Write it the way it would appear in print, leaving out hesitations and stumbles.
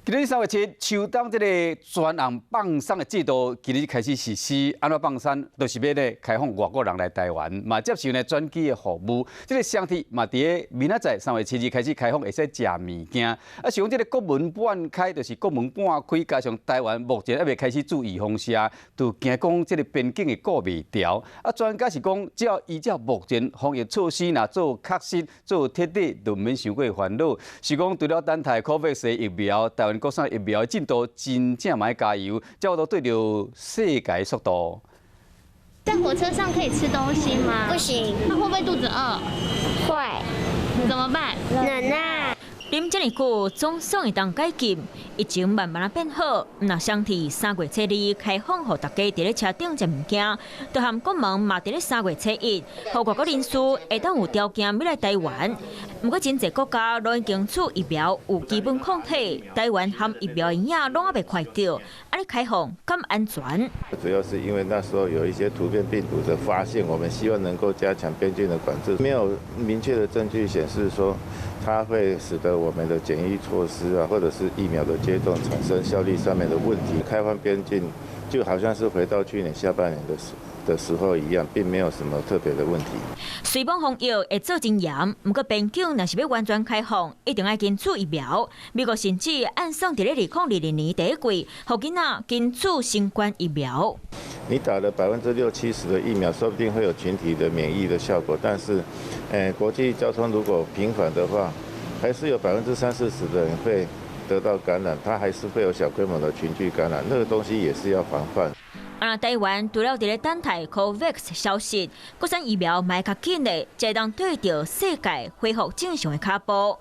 今日3月7，秋冬这个专项放送的制度，今日开始实施。安怎放送？就是要咧开放外国人来台湾，嘛接受呢转机的服务。这个相体嘛，伫个明仔载3月7日开始开放，会使食物件。啊，是讲这个国门半开，就是国门半开，加上台湾目前还未开始注意风险，就惊讲这个边境的过未调。啊，专家是讲，只要依照目前防疫措施，若做确实、做彻底，就免伤过烦恼。是讲除了等待 COVID 的疫苗，台湾国产疫苗的进度真正嘛要加油，才有对着世界的速度。在火车上可以吃东西吗？不行。那会不会肚子饿？会。怎么办？忍耐。啉这么久，总算会当解禁，疫情慢慢变好。那相提3月7日开放，互大家伫咧车顶食物件，就含国门嘛伫咧3月7日，互外国人士会当有条件要来台湾。不过真侪国家都已经出疫苗，有基本抗体，台湾含疫苗营养拢还未快到，安尼开放敢安全？主要是因为那时候有一些突变病毒的发现，我们希望能够加强边境的管制，没有明确的证据显示说它会使得我们的检疫措施啊，或者是疫苗的接种产生效率上面的问题。开放边境就好像是回到去年下半年的时候一样，并没有什么特别的问题。虽然防疫会做真严，不过边境若是要完全开放，一定要经取疫苗。美国甚至按算伫咧2020年第一季，互囡仔经取新冠疫苗。你打了60%-70%的疫苗，说不定会有群体的免疫的效果，但是，国际交通如果频繁的话，还是有30-40%的人会得到感染，它还是会有小规模的群聚感染，那个东西也是要防范。台湾除了伫咧等待 COVAX 消息，国产疫苗卖较紧的，才当对着世界恢复正常的脚步。